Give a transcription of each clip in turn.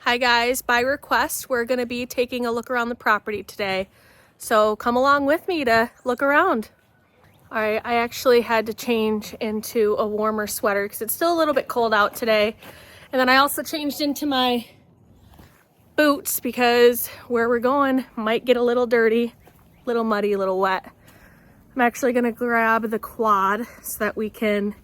Hi guys, by request, we're going to be taking a look around the property today. So come along with me to look around. All right, I actually had to change into a warmer sweater because it's still a little bit cold out today. And then I also changed into my boots because where we're going might get a little dirty, a little muddy, a little wet. I'm actually going to grab the quad so that we can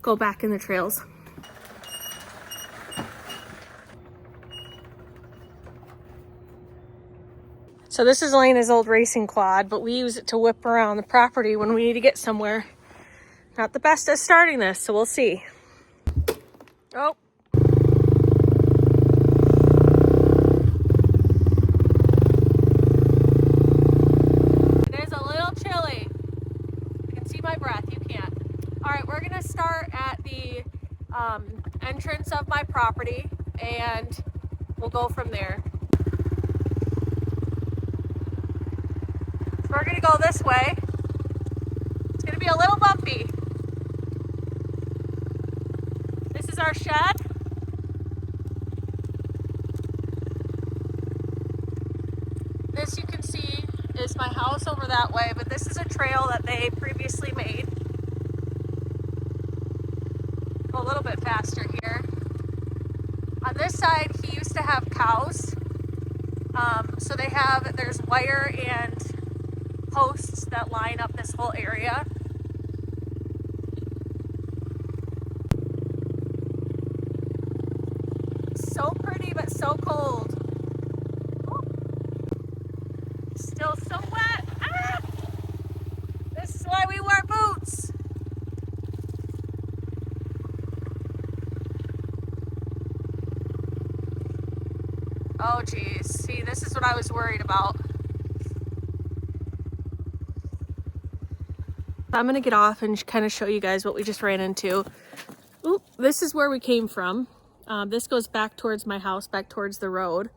go back in the trails. So this is Elena's old racing quad, but we use it to whip around the property when we need to get somewhere. Not the best at starting this, so we'll see. Oh. It is a little chilly. I can see my breath, you can't. All right, we're gonna start at the entrance of my property and we'll go from there. We're gonna go this way. It's gonna be a little bumpy. This is our shed. This you can see is my house over that way, but this is a trail that they previously made. Go a little bit faster here. On this side, he used to have cows. So there's wire and posts that line up this whole area. So pretty, but so cold. Still so wet. Ah! This is why we wear boots. Oh geez, see, this is what I was worried about. I'm gonna get off and kind of show you guys what we just ran into. Oop, this is where we came from. This goes back towards my house, back towards the road.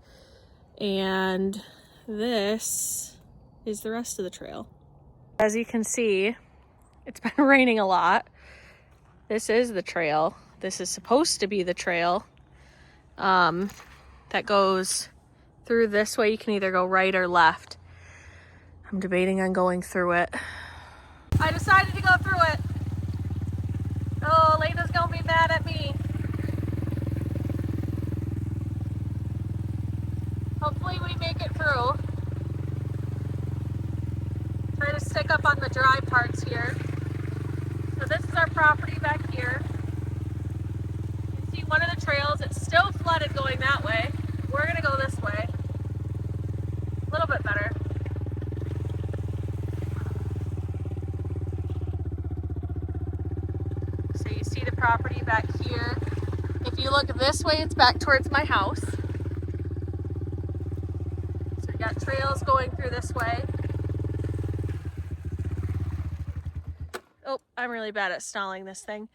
And this is the rest of the trail. As you can see, it's been raining a lot. This is the trail. This is supposed to be the trail that goes through this way. You can either go right or left. I'm debating on going through it. I decided to go through it. Oh, Elena's gonna be mad at me. Hopefully we make it through. Try to stick up on the dry parts here. So this is our property back here. You can see one of the trails. It's still flooded going that way. We're gonna go this way. A little bit better. So you see the property back here. If you look this way, it's back towards my house. So we got trails going through this way. Oh, I'm really bad at stalling this thing.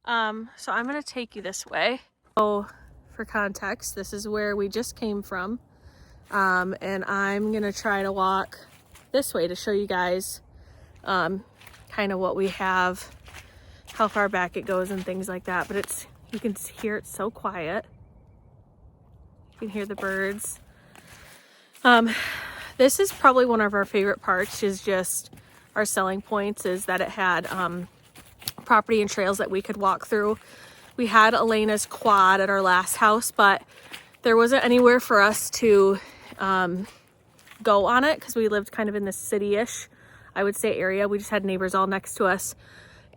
So I'm gonna take you this way. So for context, this is where we just came from. And I'm gonna try to walk this way to show you guys kind of what we have, how far back it goes and things like that. But you can hear it's so quiet. You can hear the birds. This is probably one of our favorite parts, is just our selling points, is that it had property and trails that we could walk through. We had Elena's quad at our last house, but there wasn't anywhere for us to go on it because we lived kind of in the city-ish, I would say, area. We just had neighbors all next to us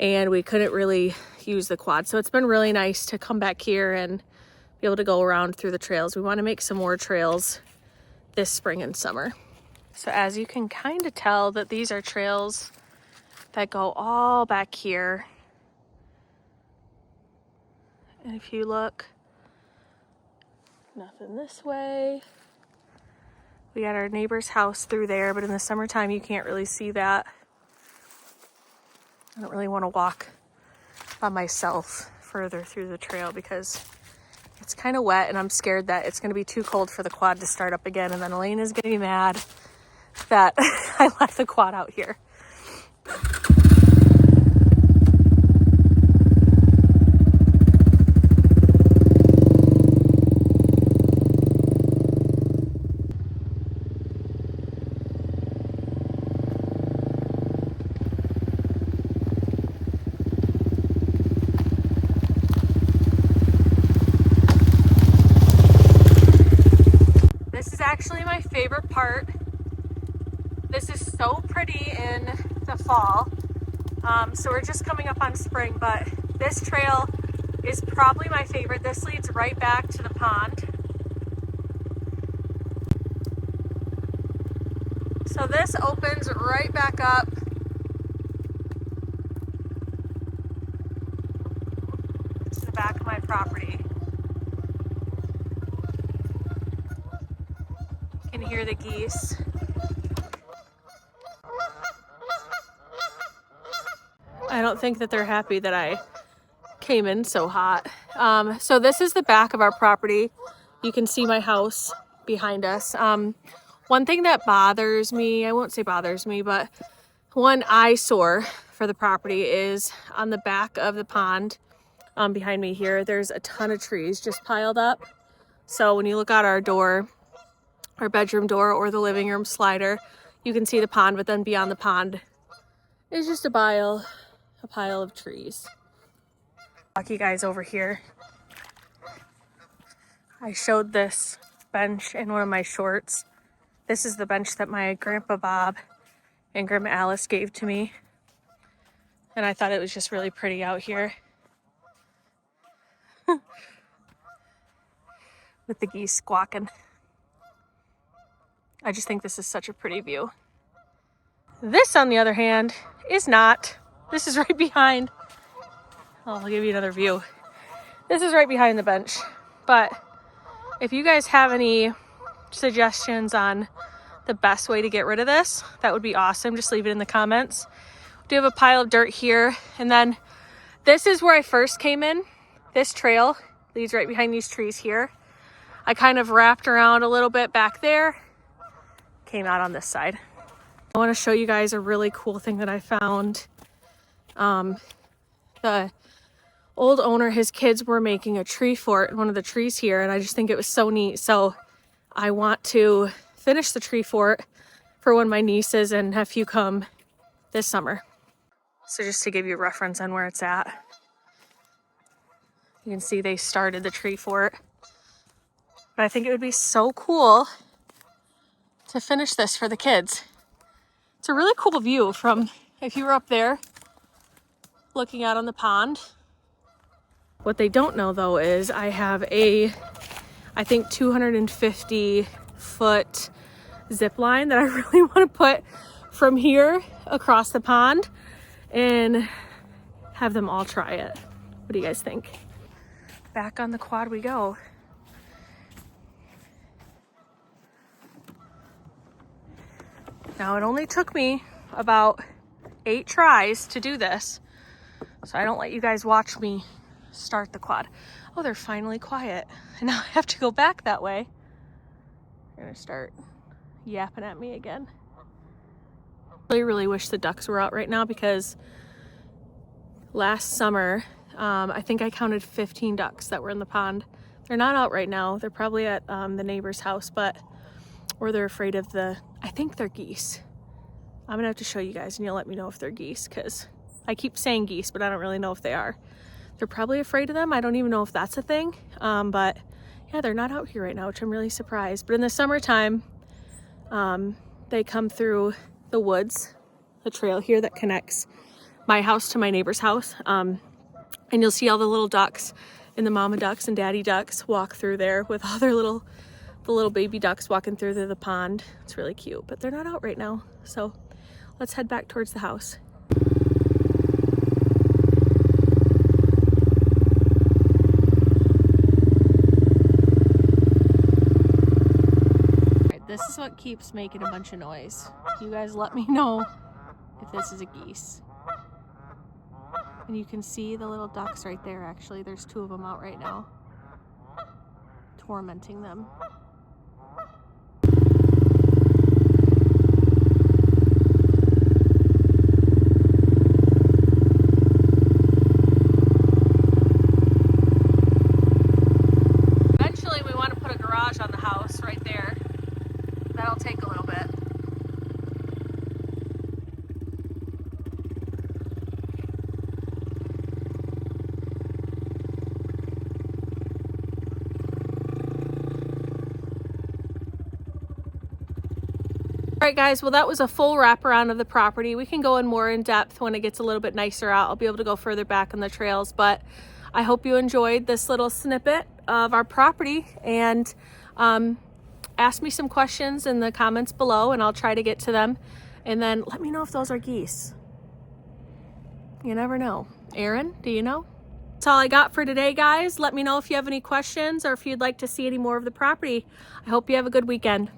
and we couldn't really use the quad. So it's been really nice to come back here and be able to go around through the trails. We want to make some more trails this spring and summer. So as you can kind of tell, that these are trails that go all back here. And if you look, nothing this way. We got our neighbor's house through there, but in the summertime you can't really see that. I don't really want to walk by myself further through the trail because it's kind of wet and I'm scared that it's going to be too cold for the quad to start up again, and then Elena's going to be mad that I left the quad out here. favorite part. This is so pretty in the fall. So we're just coming up on spring, but this trail is probably my favorite. This leads right back to the pond. So this opens right back up to the back of my property. You can hear the geese. I don't think that they're happy that I came in so hot. So this is the back of our property. You can see my house behind us. One thing that bothers me, I won't say bothers me, but one eyesore for the property is on the back of the pond behind me here, there's a ton of trees just piled up. So when you look out our door, our bedroom door or the living room slider, you can see the pond, but then beyond the pond is just a pile of trees. Walk you guys over here. I showed this bench in one of my shorts. This is the bench that my Grandpa Bob and Grandma Alice gave to me. And I thought it was just really pretty out here. With the geese squawking. I just think this is such a pretty view. This, on the other hand, is not. This is right behind. Oh, I'll give you another view. This is right behind the bench. But if you guys have any suggestions on the best way to get rid of this, that would be awesome. Just leave it in the comments. We do have a pile of dirt here. And then this is where I first came in. This trail leads right behind these trees here. I kind of wrapped around a little bit back there. Came out on this side. I want to show you guys a really cool thing that I found. The old owner, his kids were making a tree fort in one of the trees here, and I just think it was so neat. So I want to finish the tree fort for when my nieces and nephew come this summer. So just to give you a reference on where it's at. You can see they started the tree fort. But I think it would be so cool to finish this for the kids. It's a really cool view from if you were up there looking out on the pond. What they don't know though is I have I think 250-foot zip line that I really want to put from here across the pond and have them all try it. What do you guys think? Back on the quad we go. Now it only took me about 8 tries to do this, so I don't let you guys watch me start the quad. Oh, they're finally quiet. And now I have to go back that way. They're gonna start yapping at me again. I really wish the ducks were out right now because last summer, I think I counted 15 ducks that were in the pond. They're not out right now. They're probably at the neighbor's house, or they're afraid of I think they're geese. I'm gonna have to show you guys and you'll let me know if they're geese because I keep saying geese, but I don't really know if they are. They're probably afraid of them. I don't even know if that's a thing. But yeah, they're not out here right now, which I'm really surprised. But in the summertime, they come through the woods, the trail here that connects my house to my neighbor's house. And you'll see all the little ducks and the mama ducks and daddy ducks walk through there with all the little baby ducks walking through the pond. It's really cute, but they're not out right now. So let's head back towards the house. This is what keeps making a bunch of noise. You guys let me know if this is a geese. And you can see the little ducks right there, actually. There's 2 of them out right now, tormenting them. Eventually we want to put a garage on the house right there. That'll take a little bit. All right, guys, well, that was a full wraparound of the property. We can go in more in depth when it gets a little bit nicer out. I'll be able to go further back on the trails, but I hope you enjoyed this little snippet of our property, and ask me some questions in the comments below and I'll try to get to them. And then let me know if those are geese. You never know. Aaron, do you know? That's all I got for today, guys. Let me know if you have any questions or if you'd like to see any more of the property. I hope you have a good weekend.